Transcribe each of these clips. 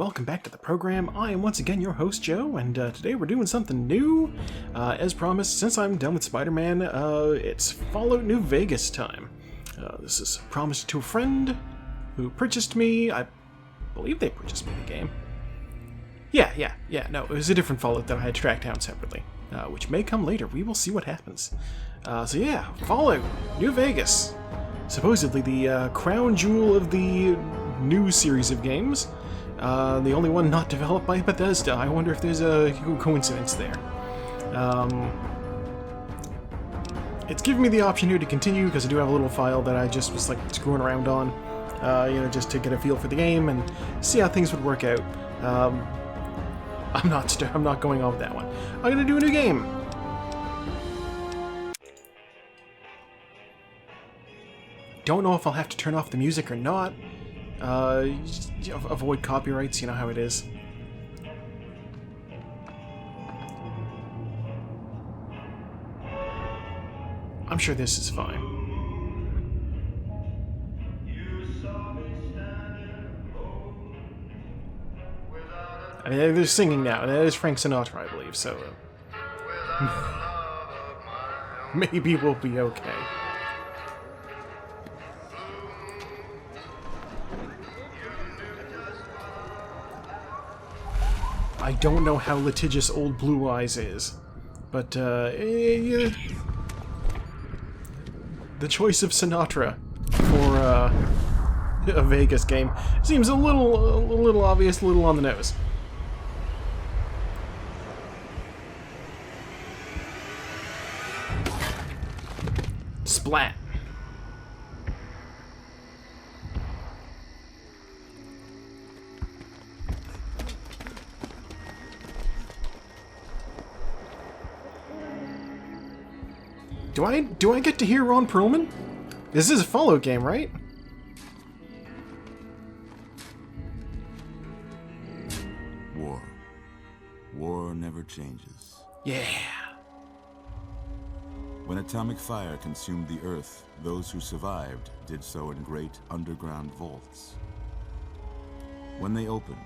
welcome back to the program. I am once again your host, Joe, and today we're doing something new. As promised, since I'm done with Spider-Man, it's Fallout New Vegas time. This is promised to a friend who purchased me. I believe they purchased me the game. Yeah, no, it was a different Fallout that I had tracked down separately, which may come later. We will see what happens. So yeah, Fallout New Vegas. Supposedly the crown jewel of the new series of games. The only one not developed by Bethesda. I wonder if there's a coincidence there. It's giving me the option here to continue because I do have a little file that I just was like screwing around on, just to get a feel for the game and see how things would work out. I'm not going off that one. I'm gonna do a new game. Don't know if I'll have to turn off the music or not. Avoid copyrights, you know how it is. I'm sure this is fine. I mean, they're singing now. That is Frank Sinatra, I believe, so maybe we'll be okay. I don't know how litigious Old Blue Eyes is, but the choice of Sinatra for a Vegas game seems a little obvious, a little on the nose. Splat. Do I get to hear Ron Perlman? This is a Fallout game, right? War never changes. Yeah. When atomic fire consumed the Earth, those who survived did so in great underground vaults. When they opened,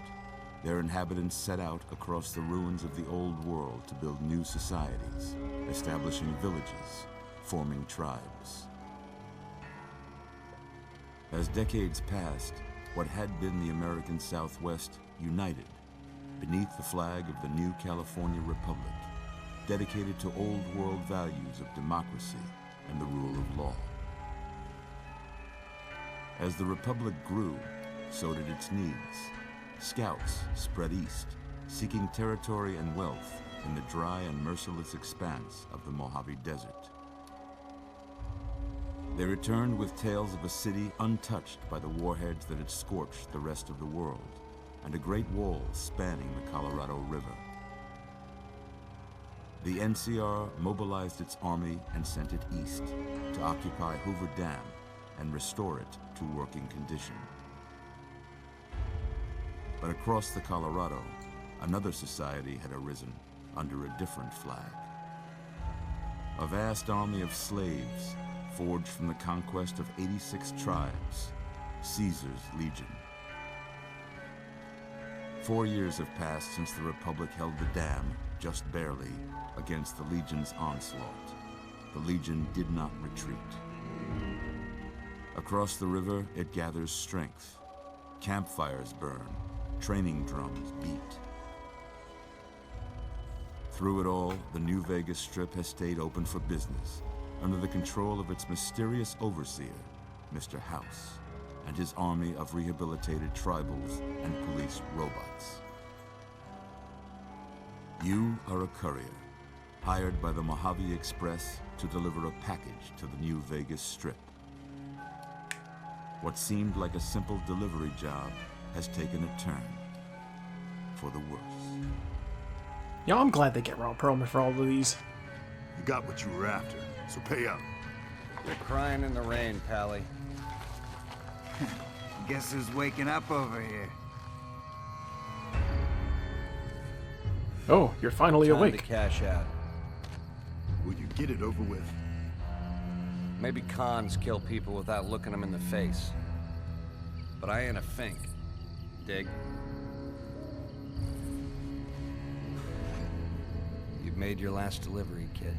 their inhabitants set out across the ruins of the old world to build new societies, establishing villages, forming tribes. As decades passed, what had been the American Southwest united beneath the flag of the new California Republic, dedicated to old world values of democracy and the rule of law. As the Republic grew, so did its needs. Scouts spread east, seeking territory and wealth in the dry and merciless expanse of the Mojave Desert. They returned with tales of a city untouched by the warheads that had scorched the rest of the world, and a great wall spanning the Colorado River. The NCR mobilized its army and sent it east to occupy Hoover Dam and restore it to working condition. But across the Colorado, another society had arisen under a different flag. A vast army of slaves forged from the conquest of 86 tribes, Caesar's Legion. 4 years have passed since the Republic held the dam, just barely, against the Legion's onslaught. The Legion did not retreat. Across the river, it gathers strength. Campfires burn, training drums beat. Through it all, the New Vegas Strip has stayed open for business, under the control of its mysterious overseer, Mr. House, and his army of rehabilitated tribals and police robots. You are a courier, hired by the Mojave Express to deliver a package to the New Vegas Strip. What seemed like a simple delivery job has taken a turn for the worse. Yeah, I'm glad they get Ron Perlman for all of these. You got what you were after, so pay up. You're crying in the rain, Pally. Guess who's waking up over here? Oh, you're finally Time awake. to cash out. Will you get it over with? Maybe cons kill people without looking them in the face. But I ain't a fink. Dig? made your last delivery, kid.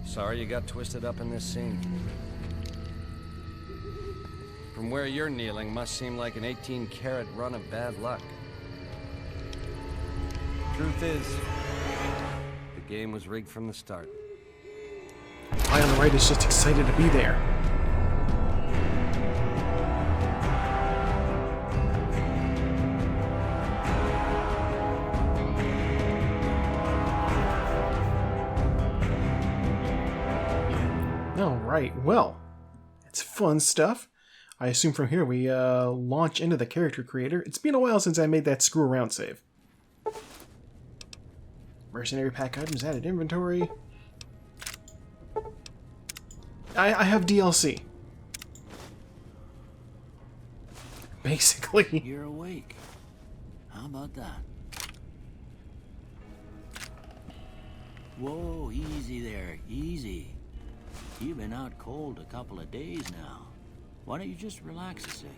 Sorry you got twisted up in this scene. From where you're kneeling must seem like an 18-carat run of bad luck. Truth is, the game was rigged from the start. I on the right is just excited to be there. Alright, well, it's fun stuff. I assume from here we launch into the character creator. It's been a while since I made that screw around save. Mercenary pack items added inventory. I have DLC. Basically. You're awake. How about that? Whoa, easy there, easy. You've been out cold a couple of days now. Why don't you just relax a second?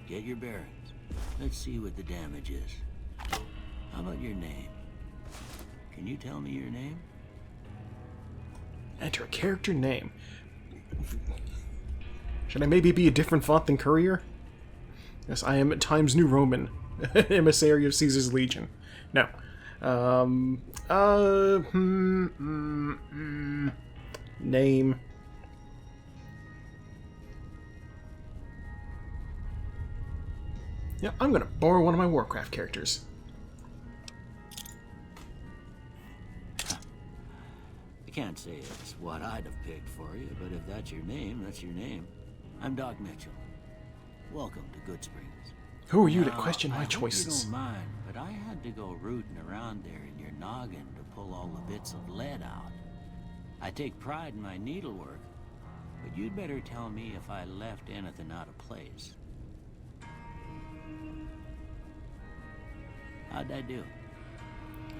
Get your bearings. Let's see what the damage is. How about your name? Can you tell me your name? Enter a character name. Should I maybe be a different font than Courier? Yes, I am at Times New Roman, emissary of Caesar's Legion. No. Name. Yeah, I'm gonna borrow one of my Warcraft characters. I can't say it's what I'd have picked for you, but if that's your name, that's your name. I'm Doc Mitchell. Welcome to Good Springs. Who are you to Now, question my I hope choices? you don't mind, but I had to go rooting around there in your noggin to pull all the bits of lead out. I take pride in my needlework, but you'd better tell me if I left anything out of place. How'd I do?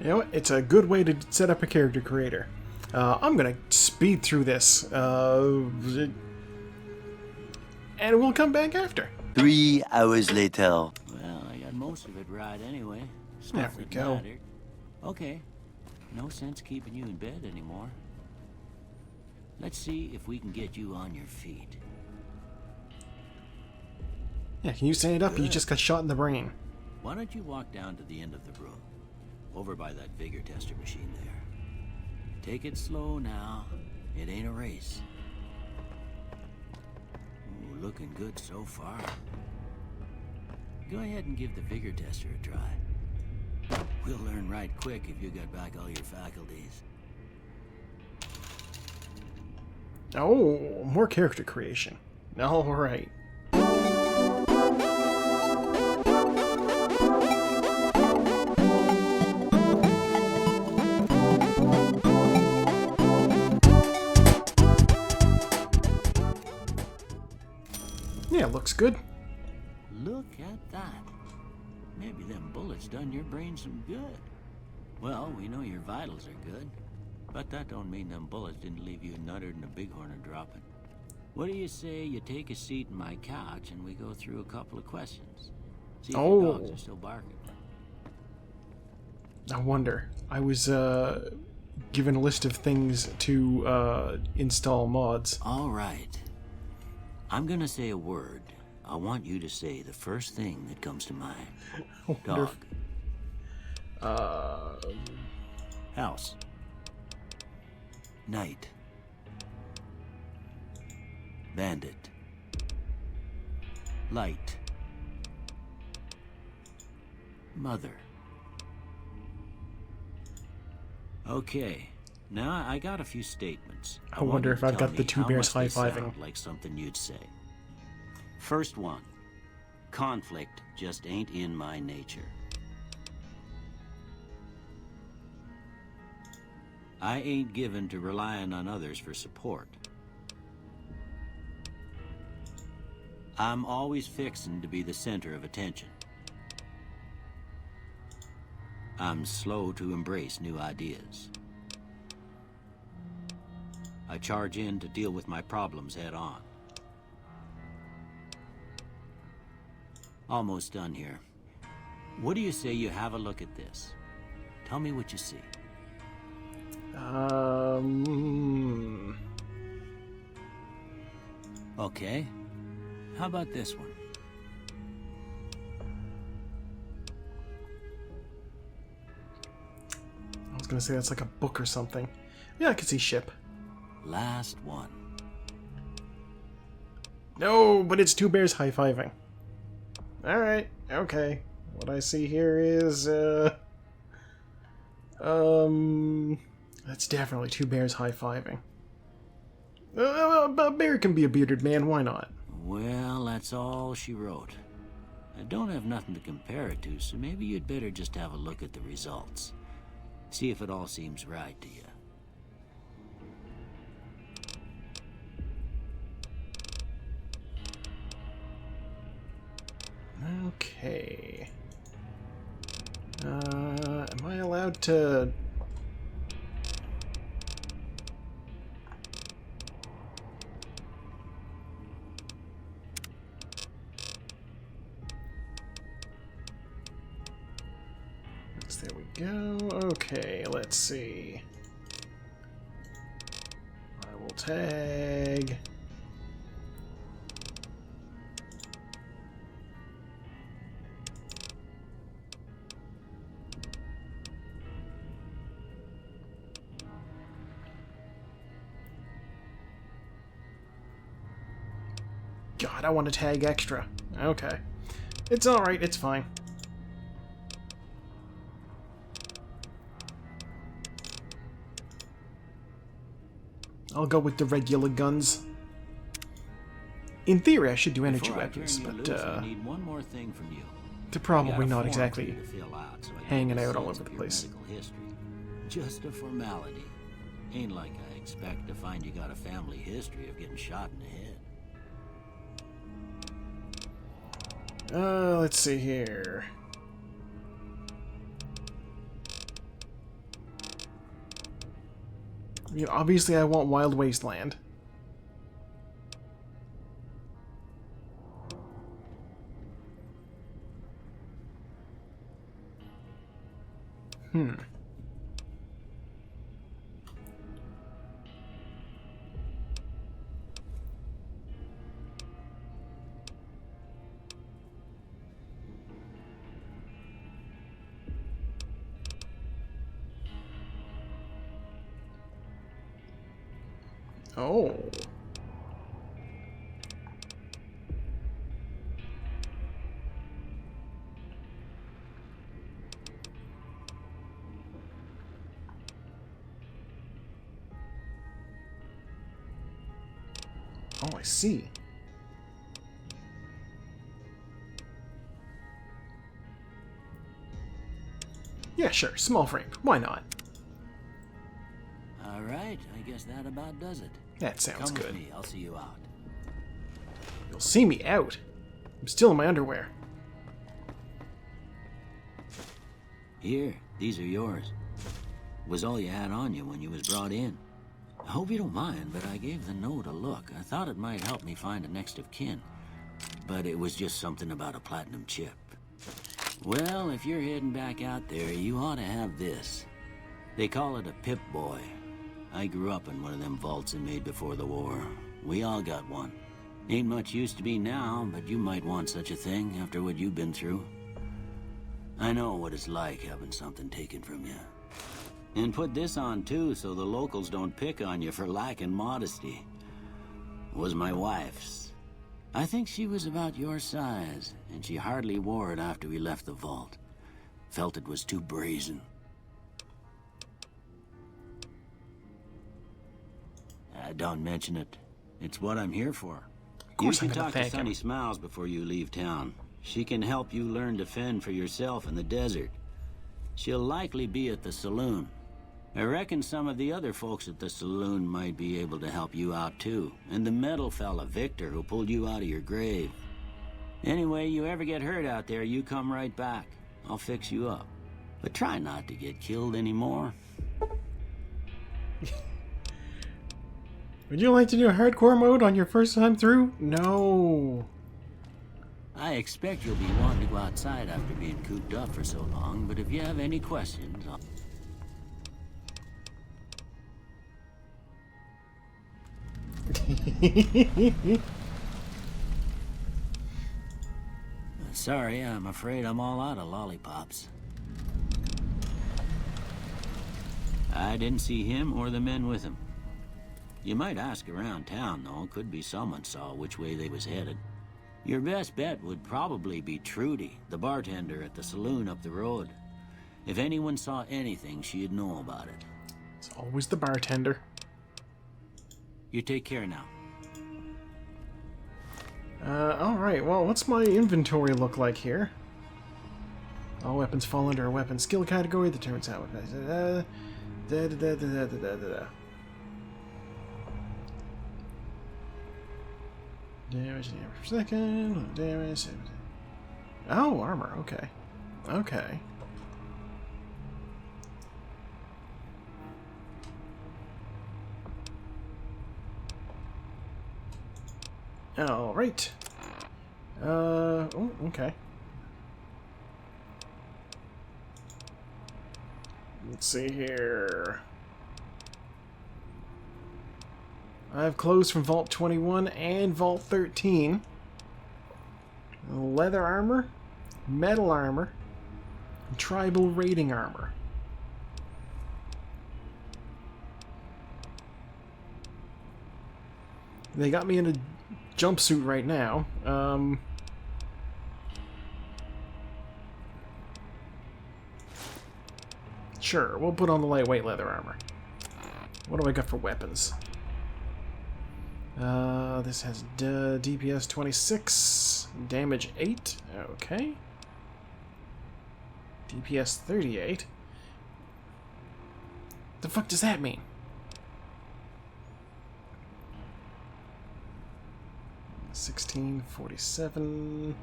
You know what? It's a good way to set up a character creator. I'm gonna speed through this, and we'll come back after. 3 hours later. Well, I got most of it right anyway. There Stuff we that go. mattered. Okay. No sense keeping you in bed anymore. Let's see if we can get you on your feet. Yeah, can you stand up? You just got shot in the brain. Why don't you walk down to the end of the room? Over by that vigor tester machine there. Take it slow now. It ain't a race. Ooh, looking good so far. Go ahead and give the vigor tester a try. We'll learn right quick if you got back all your faculties. Oh, more character creation. Alright. Yeah, looks good. Look at that. Maybe them bullets done your brain some good. Well, we know your vitals are good, but that don't mean them bullets didn't leave you nuttered and a bighorn dropping. What do you say you take a seat in my couch and we go through a couple of questions? See if your dogs are still barking. I wonder. I was given a list of things to install mods. All right. I'm gonna say a word. I want you to say the first thing that comes to mind. Dog. House. Night. Bandit. Light. Mother. Okay. Now I got a few statements. I wonder want if you to I've tell got the me two how bears much they high-fiving. sound like something you'd say. First one. Conflict just ain't in my nature. I ain't given to relying on others for support. I'm always fixin' to be the center of attention. I'm slow to embrace new ideas. I charge in to deal with my problems head on. Almost done here. What do you say you have a look at this? Tell me what you see. Okay. How about this one? I was gonna say that's like a book or something. Yeah, I can see ship. Last one. No, but it's two bears high-fiving. Alright, okay. What I see here is, that's definitely two bears high-fiving. A bear can be a bearded man, why not? Well, that's all she wrote. I don't have nothing to compare it to, so maybe you'd better just have a look at the results. See if it all seems right to you. Okay. Am I allowed to... There we go. Okay, let's see. I will tag... God, I want to tag extra. Okay. It's alright, it's fine. I'll go with the regular guns. In theory, I should do energy weapons, but I need one more thing from you. they're probably I got a not form exactly for you to fill out, so I can hanging get out all sense over the of your place. medical history. Just a formality. Ain't like I expect to find you got a family history of getting shot in the head. Let's see here. I mean, obviously I want Wild Wasteland. Oh. Oh, I see. Yeah, sure. Small frame. Why not? All right, I guess that about does it. That sounds Come good. with me, I'll see you out. You'll see me out. I'm still in my underwear. Here, these are yours. Was all you had on you when you was brought in. I hope you don't mind, but I gave the note a look. I thought it might help me find a next of kin. But it was just something about a platinum chip. Well, if you're heading back out there, you ought to have this. They call it a Pip-Boy. I grew up in one of them vaults they made before the war. We all got one. Ain't much use to be now, but you might want such a thing after what you've been through. I know what it's like having something taken from you. And put this on too, so the locals don't pick on you for lacking modesty. Was my wife's. I think she was about your size, and she hardly wore it after we left the vault. Felt it was too brazen. Don't mention it. It's what I'm here for. Of course You I'm can gonna talk to thank him. Sunny Smiles before you leave town. She can help you learn to fend for yourself in the desert. She'll likely be at the saloon. I reckon some of the other folks at the saloon might be able to help you out too. And the metal fella, Victor, who pulled you out of your grave. Anyway, you ever get hurt out there, you come right back. I'll fix you up. But try not to get killed anymore. Would you like to do a hardcore mode on your first time through? No. I expect you'll be wanting to go outside after being cooped up for so long, but if you have any questions, Sorry, I'm afraid I'm all out of lollipops. I didn't see him or the men with him. You might ask around town, though. Could be someone saw which way they was headed. Your best bet would probably be Trudy, the bartender at the saloon up the road. If anyone saw anything, she'd know about it. It's always the bartender. You take care now. Alright, well, what's my inventory look like here? All weapons fall under a weapon skill category that determines how it... Damage per second, damage... Oh, armor, okay. Okay. Alright. Oh, okay. Let's see here. I have clothes from Vault 21 and Vault 13. Leather armor, metal armor, and tribal raiding armor. They got me in a jumpsuit right now. Sure, we'll put on the lightweight leather armor. What do I got for weapons? This has DPS 26, damage 8. Okay. DPS 38. The fuck does that mean? $16.47.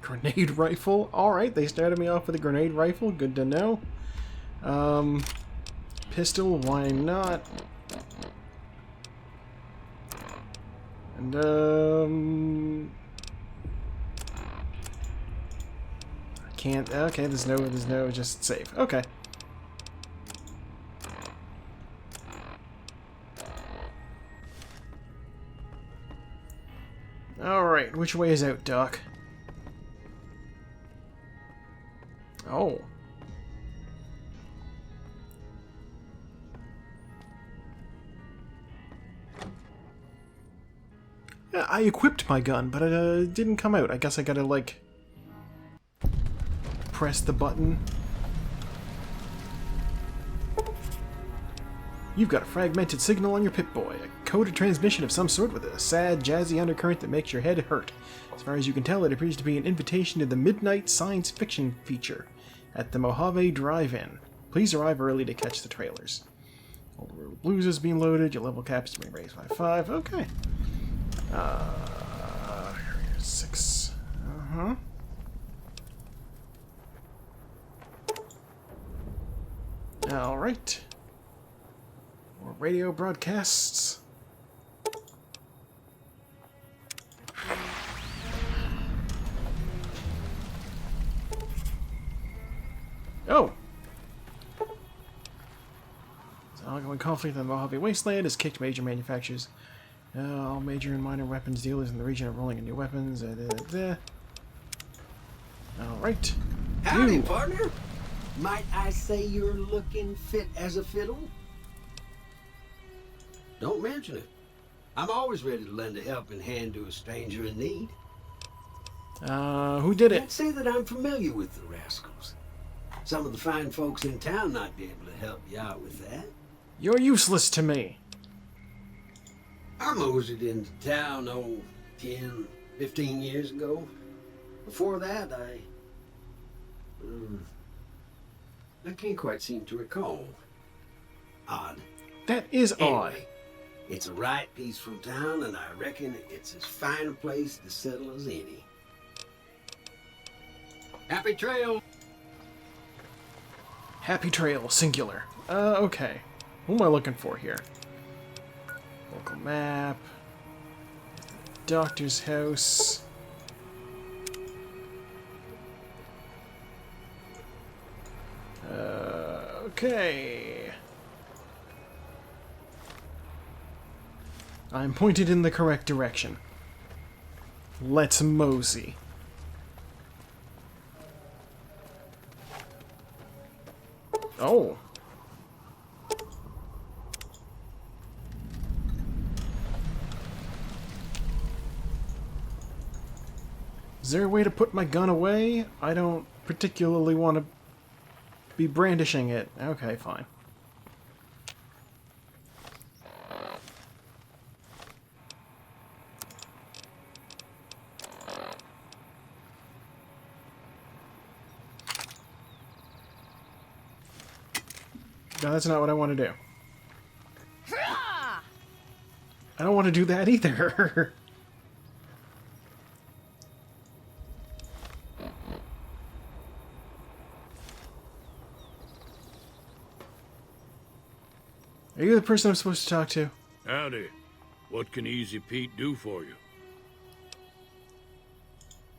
Grenade rifle. Alright, they started me off with a grenade rifle. Good to know. Pistol, why not? And, I can't... Okay, there's no... Just save. Okay. Alright, which way is out, Doc? Oh. Yeah, I equipped my gun, but it didn't come out. I guess I gotta, like, press the button. You've got a fragmented signal on your Pip-Boy, a coded transmission of some sort with a sad, jazzy undercurrent that makes your head hurt. As far as you can tell, it appears to be an invitation to the Midnight Science Fiction feature at the Mojave Drive-In. Please arrive early to catch the trailers. Old World Blues is being loaded, your level cap is to be raised by 5. Okay. 6. Uh-huh. Alright. More radio broadcasts. Oh! The ongoing conflict in the Mojave Wasteland has kicked major manufacturers. All major and minor weapons dealers in the region are rolling in new weapons. Alright. Howdy, partner. Might I say you're looking fit as a fiddle? Don't mention it. I'm always ready to lend a helping hand to a stranger in need. Who did it? Can't say that I'm familiar with the rascals. Some of the fine folks in town might be able to help you out with that. You're useless to me. I moseyed into town, 10, 15 years ago. Before that, I can't quite seem to recall. Odd. That is odd. Anyway, it's a right peaceful town, and I reckon it's as fine a place to settle as any. Happy trail! Happy Trail, singular. Okay. What am I looking for here? Local map. Doctor's house. Okay. I'm pointed in the correct direction. Let's mosey. Oh. Is there a way to put my gun away? I don't particularly want to be brandishing it. Okay, fine. No, that's not what I want to do. I don't want to do that either. Are you the person I'm supposed to talk to? Howdy. What can Easy Pete do for you?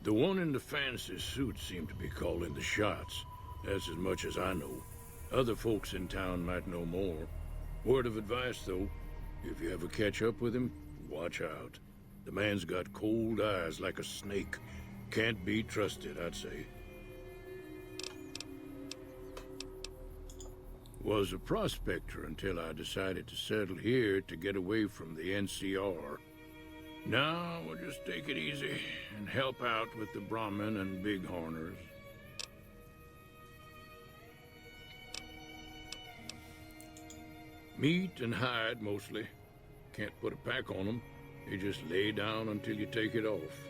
The one in the fancy suit seemed to be calling the shots. That's as much as I know. Other folks in town might know more. Word of advice, though. If you ever catch up with him, watch out. The man's got cold eyes like a snake. Can't be trusted, I'd say. Was a prospector until I decided to settle here to get away from the NCR. Now we'll just take it easy and help out with the Brahmin and Bighorners. Meat and hide, mostly. Can't put a pack on them. You just lay down until you take it off.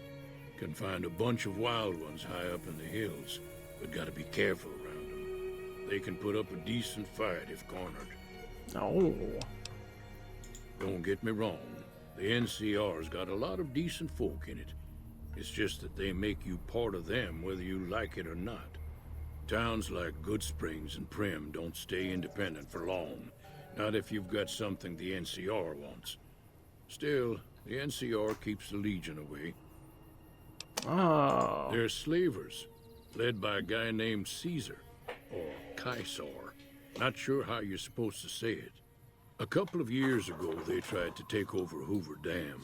Can find a bunch of wild ones high up in the hills, but gotta be careful around them. They can put up a decent fight if cornered. Oh. Don't get me wrong. The NCR's got a lot of decent folk in it. It's just that they make you part of them whether you like it or not. Towns like Good Springs and Prim don't stay independent for long. Not if you've got something the NCR wants. Still, the NCR keeps the Legion away. Oh. They're slavers, led by a guy named Caesar, or Caesar. Not sure how you're supposed to say it. A couple of years ago, they tried to take over Hoover Dam,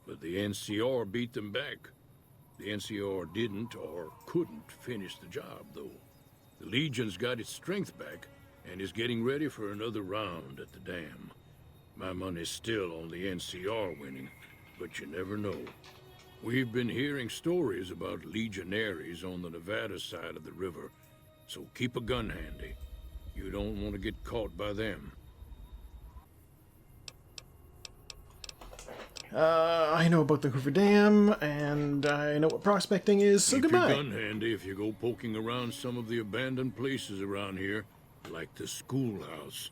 but the NCR beat them back. The NCR didn't or couldn't finish the job, though. The Legion's got its strength back, and is getting ready for another round at the dam. My money's still on the NCR winning, but you never know. We've been hearing stories about legionaries on the Nevada side of the river, so keep a gun handy. You don't want to get caught by them. I know about the Hoover Dam, and I know what prospecting is, so Keep goodbye. your gun handy if you go poking around some of the abandoned places around here, like the schoolhouse.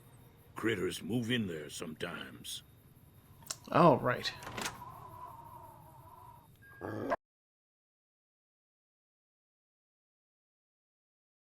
Critters move in there sometimes. All right.